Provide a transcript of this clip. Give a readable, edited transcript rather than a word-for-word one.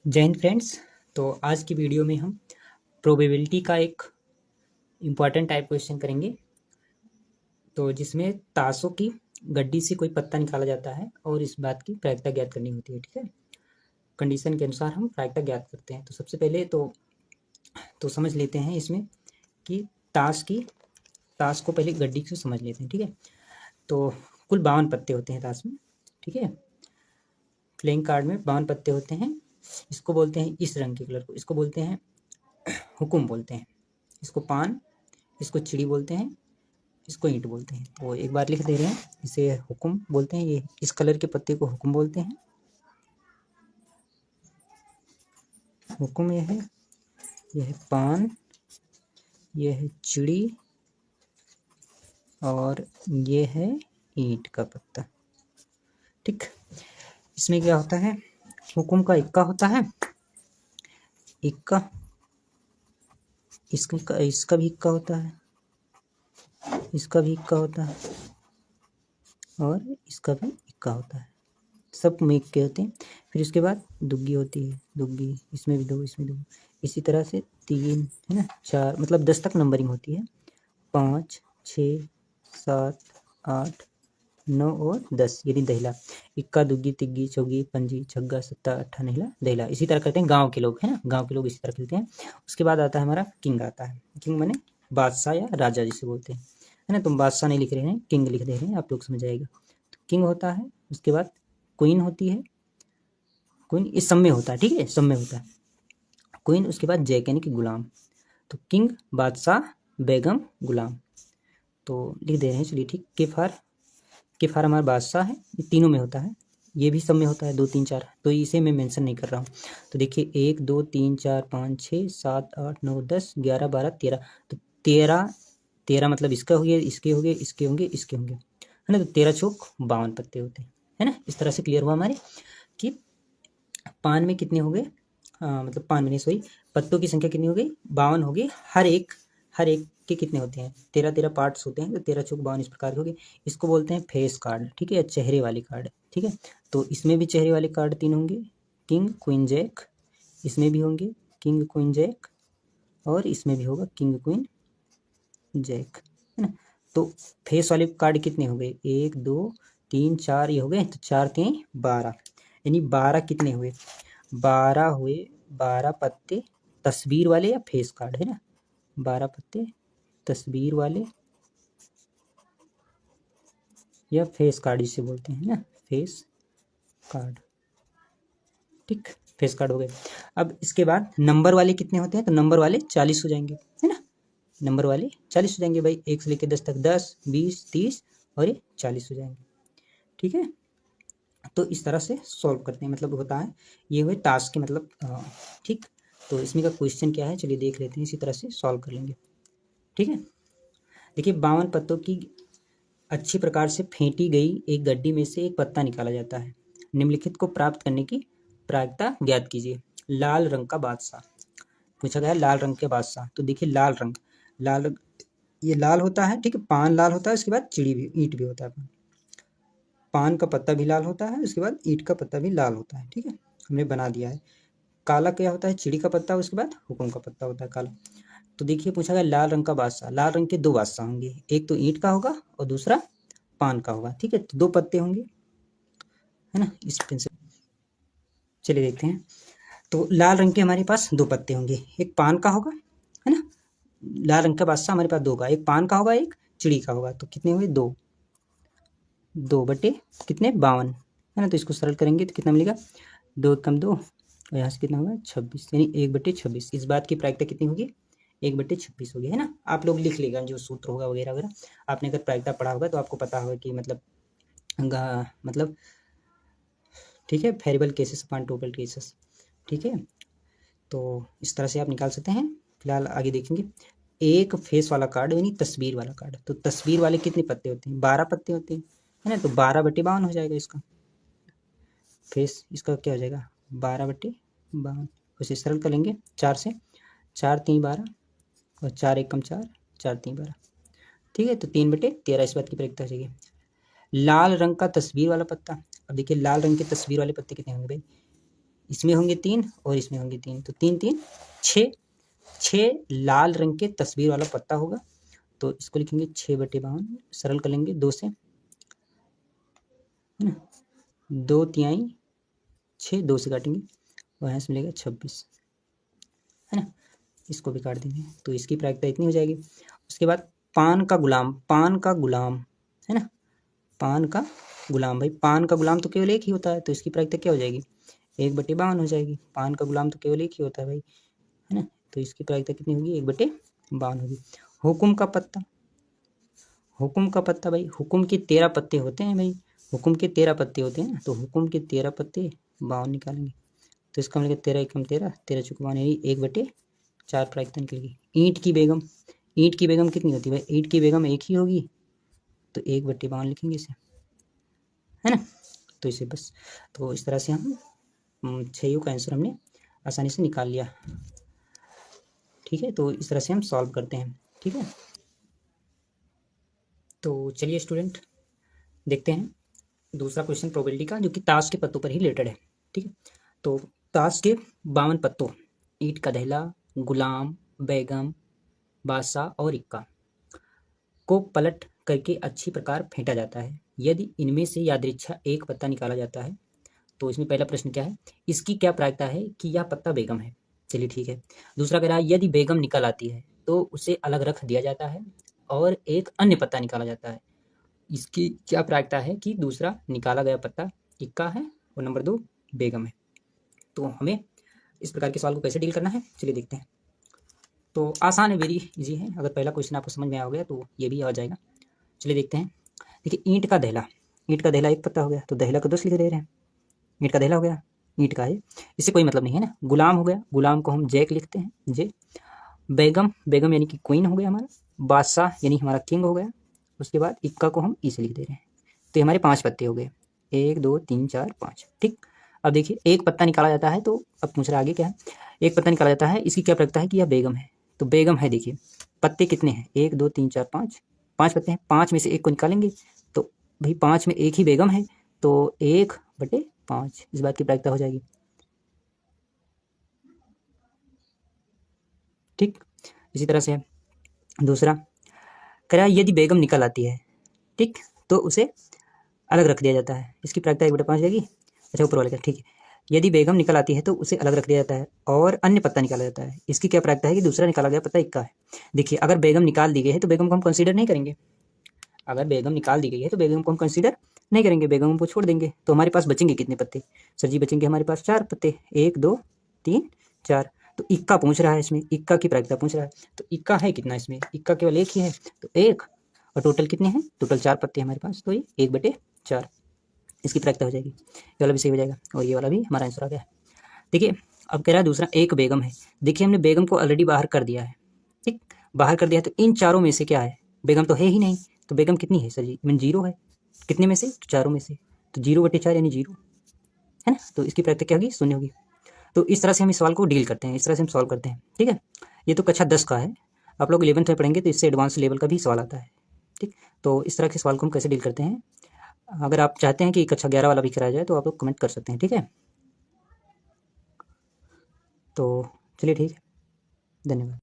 जय हिंद फ्रेंड्स। तो आज की वीडियो में हम प्रोबेबिलिटी का एक इम्पॉर्टेंट टाइप क्वेश्चन करेंगे। तो जिसमें ताशों की गड्डी से कोई पत्ता निकाला जाता है और इस बात की प्रायिकता ज्ञात करनी होती है। ठीक है, कंडीशन के अनुसार हम प्रायिकता ज्ञात करते हैं। तो सबसे पहले तो समझ लेते हैं इसमें कि ताश को पहले गड्डी से समझ लेते हैं। ठीक है, तो कुल 52 पत्ते होते हैं ताश में। ठीक है, प्लेइंग कार्ड में 52 पत्ते होते हैं। इसको बोलते हैं, इस रंग के कलर को इसको बोलते हैं हुकुम बोलते हैं। इसको पान, इसको चिड़ी बोलते हैं, इसको ईंट बोलते हैं। तो एक बार लिख दे रहे हैं, इसे हुकुम बोलते हैं। ये इस कलर के पत्ते को हुकुम बोलते हैं। हुकुम ये है पान, ये है चिड़ी और ये है ईंट का पत्ता। ठीक, इसमें क्या होता है, हुकुम का इक्का होता है, इक्का, इसका भी इक्का होता है, इसका भी इक्का होता है और इसका भी इक्का होता है। सब में इक्के होते हैं। फिर उसके बाद दुग्गी होती है, दुग्गी, इसमें भी दो, इसमें दो, इसी तरह से 3 है ना, 4, मतलब 10 तक नंबरिंग होती है। 5, 6, 7, 8, 9 और 10, यानी दहला, इक्का, दुग्गी, तिग्गी, चौगी, पंजी, छग्गा, सत्ता, अट्ठा, नहला, दहला। इसी तरह करते हैं गांव के लोग, है ना, गांव के लोग इसी तरह खेलते हैं। उसके बाद आता है हमारा किंग आता है। किंग माने बादशाह या राजा जिसे बोलते हैं, है ना। तुम बादशाह नहीं लिख रहे हैं, किंग लिख दे रहे हैं, आप लोग समझ आएगा। तो किंग होता है। उसके बाद क्वीन होती है, क्वीन इस सब में होता है। ठीक है, सब में होता है क्वीन। उसके बाद जैक यानी कि गुलाम। तो किंग, बादशाह, बेगम, गुलाम। तो लिख दे रहे हैं, चलिए ठीक। के फार हमारा बादशाह है, ये तीनों में होता है। ये भी सब में होता है, 2, 3, 4, तो इसे मैं मेंशन नहीं कर रहा हूँ। तो देखिए 1, 2, 3, 4, 5, 6, 7, 8, 9, 10, 11, 12, 13। तो 13 मतलब इसका हो गया, इसके हो गए, इसके होंगे, इसके होंगे, है ना। तो 13 चौक 52 पत्ते होते हैं, है ना। इस तरह से क्लियर हुआ हमारे कि पान में कितने हो गए, मतलब पान में नहीं, सॉरी, पत्तों की संख्या कितनी हो गई, 52 हो गई। हर एक के कितने होते हैं, 13 पार्ट्स होते हैं। तो 13 चौक 52 इस प्रकार के हो गए। इसको बोलते हैं फेस कार्ड। ठीक है, चेहरे वाले कार्ड। ठीक है, तो इसमें भी चेहरे वाले कार्ड 3 होंगे, किंग, क्वीन, जैक। इसमें भी होंगे किंग, क्वीन, जैक, और इसमें भी होगा किंग, क्वीन, जैक, है ना। तो फेस वाले कार्ड कितने हो गए, 1, 2, 3, 4, ये हो गए। तो 4, 3, 12, यानी 12 कितने हुए, 12 हुए। 12 पत्ते तस्वीर वाले या फेस कार्ड, है ना। 12 पत्ते तस्वीर वाले या फेस कार्ड जिसे बोलते हैं ना, फेस कार्ड। ठीक, फेस कार्ड हो गए। अब इसके बाद नंबर वाले कितने होते हैं, तो नंबर वाले 40 हो जाएंगे, है ना। नंबर वाले 40 हो जाएंगे भाई, 1 से लेकर 10 तक, 10, 20, 30 और ये 40 हो जाएंगे। ठीक है, तो इस तरह से सॉल्व करते हैं, मतलब होता है ये हुए टास्क के मतलब। ठीक, तो इसमें का क्वेश्चन क्या है, चलिए देख लेते हैं, इसी तरह से सॉल्व कर लेंगे। ठीक है, देखिए 52 पत्तों की अच्छी प्रकार से फेंटी गई एक गड्डी में से एक पत्ता निकाला जाता है। निम्नलिखित को प्राप्त करने की प्रायिकता ज्ञात कीजिए। लाल रंग का बादशाह पूछा गया है, लाल रंग के बादशाह। तो देखिए लाल, ये लाल होता है। ठीक है, पान लाल होता है, उसके बाद चिड़ी भी, ईंट भी होता है। पान का पत्ता भी लाल होता है, उसके बाद ईंट का पत्ता भी लाल होता है। ठीक है, हमने बना दिया है। काला क्या होता है, चिड़ी का पत्ता, उसके बाद हुकुम का पत्ता होता है काला। तो देखिए पूछा गया लाल रंग का बादशाह, लाल रंग के 2 बादशाह होंगे, एक तो ईंट का होगा और दूसरा पान का होगा। ठीक है, तो 2 पत्ते होंगे, है ना। इस पेन से चलिए देखते हैं। तो लाल रंग के हमारे पास 2 पत्ते होंगे, एक पान का होगा, है ना। लाल रंग का बादशाह हमारे पास 2 का, एक पान का होगा, एक चिड़ी का होगा। तो कितने हुए, 2, 2 बटे कितने, 52, है ना। तो इसको सरल करेंगे तो कितना मिलेगा, 2 कम 2, और यहाँ से कितना होगा, 26, यानी 1/26। इस बात की प्रायिकता कितनी होगी, 1/26 होगी, है ना। आप लोग लिख लेगा जो सूत्र होगा वगैरह वगैरह। आपने अगर प्रायिकता पढ़ा होगा तो आपको पता होगा कि मतलब ठीक है, variable cases upon total cases. ठीक है, तो इस तरह से आप निकाल सकते हैं। फिलहाल आगे देखेंगे। एक फेस वाला कार्ड यानी तस्वीर वाला कार्ड। तो तस्वीर वाले कितने पत्ते होते हैं, 12 पत्ते होते हैं, है ना। तो 12/52 हो जाएगा इसका फेस, इसका क्या हो जाएगा, 12/52। उसे सरल कर लेंगे 4 से, 4, 3, 12 और 4, 1 कम 4, 4, 3, 12। ठीक है, तो 3/13 इस बात की प्रायिकता हो जाएगी। लाल रंग का तस्वीर वाला पत्ता। अब देखिए लाल रंग के तस्वीर वाले पत्ते कितने होंगे भाई, इसमें होंगे 3 और इसमें होंगे 3, तो 3 3 6, 6 लाल रंग के तस्वीर वाला पत्ता होगा, तो इसको लिखेंगे 6/52, सरल कर लेंगे 2 से, है ना, 2 तिहाई 6, 2 से काटेंगे और यहाँ से मिलेगा 26, है ना, इसको भी काट देंगे, तो इसकी प्रायिकता इतनी हो जाएगी। उसके बाद पान का गुलाम, पान का गुलाम, है ना, पान का गुलाम, भाई पान का गुलाम तो केवल एक ही होता है, तो इसकी प्रायिकता क्या हो जाएगी, 1/52 हो जाएगी। पान का गुलाम तो केवल एक ही होता है भाई, है ना, तो इसकी प्रायिकता कितनी होगी, 1/52 होगी। हुकुम का पत्ता, हुकुम का पत्ता भाई, हुकुम के 13 पत्ते होते हैं भाई, हुकुम के 13 पत्ते होते हैं, तो हुकुम के 13 पत्ते 52 निकालेंगे, तो इसका मिलेगा 13 एकम 13, 13 चौके 52, यानी 1/4 प्रायिकता निकलेगी। ईंट की बेगम, ईंट की बेगम कितनी होती है भाई, ईंट की बेगम एक ही होगी, तो 1/52 लिखेंगे इसे, है ना, तो इसे बस, तो इस तरह से हम 6 का आंसर हमने आसानी से निकाल लिया। ठीक है, तो इस तरह से हम सॉल्व करते हैं। ठीक है, तो चलिए स्टूडेंट देखते हैं दूसरा क्वेश्चन प्रोबेबिलिटी का, जो कि ताश के पत्तों पर ही रिलेटेड है। ठीक है, तो ताश के 52 पत्तों, ईंट का दहला, गुलाम, बेगम, बादशाह और इक्का को पलट करके अच्छी प्रकार फेंटा जाता है। यदि इनमें से यादृच्छा एक पत्ता निकाला जाता है, तो इसमें पहला प्रश्न क्या है, इसकी क्या प्रायिकता है कि यह पत्ता बेगम है। चलिए ठीक है। दूसरा कह रहा है यदि बेगम निकल आती है तो उसे अलग रख दिया जाता है और एक अन्य पत्ता निकाला जाता है। इसकी क्या प्रायिकता है कि दूसरा निकाला गया पत्ता इक्का है और नंबर 2 बेगम है। तो हमें इस प्रकार के सवाल को कैसे डील करना है, चलिए देखते हैं। तो आसान है, वेरी इजी है। अगर पहला क्वेश्चन आपको समझ में आ गया तो ये भी आ जाएगा। चलिए देखते हैं। देखिए ईंट का दहला, ईंट का दहला एक पत्ता हो गया, तो दहला को 10 लिख दे रहे हैं। ईंट का दहला हो गया, ईंट का है, इससे कोई मतलब नहीं है ना। गुलाम हो गया, गुलाम को हम जैक लिखते हैं, जे। बेगम, बेगम यानी कि क्वीन हो गया हमारा। बादशाह यानी हमारा किंग हो गया। उसके बाद इक्का को हम ई से लिख दे रहे हैं। तो हमारे 5 पत्ते हो गए, 1 2 3 4 5। ठीक, अब देखिए एक पत्ता निकाला जाता है, तो अब पूछ रहा आगे क्या है, एक पत्ता निकाला जाता है, इसकी क्या प्रायिकता है कि यह बेगम है। तो बेगम है, देखिए पत्ते कितने हैं, 1 2 3 4 5, 5 पत्ते हैं, 5 में से एक को निकालेंगे, तो भाई 5 में एक ही बेगम है, तो 1/5 इस बात की प्रायिकता हो जाएगी। ठीक, इसी तरह से दूसरा कह रहा है यदि बेगम निकल आती है, ठीक, तो उसे अलग रख दिया जाता है। इसकी प्रायिकता 1/5 जाएगी। अच्छा ऊपर वाले का, ठीक है। यदि बेगम निकल आती है तो उसे अलग रख दिया जाता है और अन्य पत्ता निकाला जाता है। इसकी क्या प्रायिकता है कि दूसरा निकाला गया पत्ता इक्का है। देखिए अगर बेगम निकाल दी गई है तो बेगम को हम कंसीडर नहीं करेंगे। अगर बेगम निकाल दी गई है तो बेगम को हम कंसीडर नहीं करेंगे, बेगम को छोड़ देंगे। तो हमारे पास बचेंगे कितने पत्ते, सर जी बचेंगे हमारे पास 4 पत्ते, 1 2 3 4। तो इक्का पूछ रहा है, इसमें इक्का की प्रायिकता पूछ रहा है, तो इक्का है कितना, इसमें इक्का केवल एक ही है, तो 1, और टोटल कितने हैं, टोटल 4 पत्ते हमारे पास, तो ये 1/4 इसकी प्रायिकता हो जाएगी। ये वाला भी सही हो जाएगा और ये वाला भी हमारा आंसर आ गया। देखिए अब कह रहा है दूसरा एक बेगम है। देखिए हमने बेगम को ऑलरेडी बाहर कर दिया है, ठीक, बाहर कर दिया है, तो इन चारों में से क्या है, बेगम तो है ही नहीं, तो बेगम कितनी है सर जी, मीन 0 है। कितने में से, तो चारों में से, तो 0/4 यानी 0, है ना, तो इसकी प्रायिकता क्या होगी, 0 होगी। तो इस तरह से हम इस सवाल को डील करते हैं, इस तरह से हम सॉल्व करते हैं। ठीक है, ये तो कक्षा 10 का है, आप लोग 11th में पढ़ेंगे तो इससे एडवांस लेवल का भी सवाल आता है। ठीक, तो इस तरह के सवाल को हम कैसे डील करते हैं, अगर आप चाहते हैं कि कक्षा 11 वाला भी कराया जाए तो आप लोग कमेंट कर सकते हैं। ठीक है, तो चलिए ठीक है, धन्यवाद।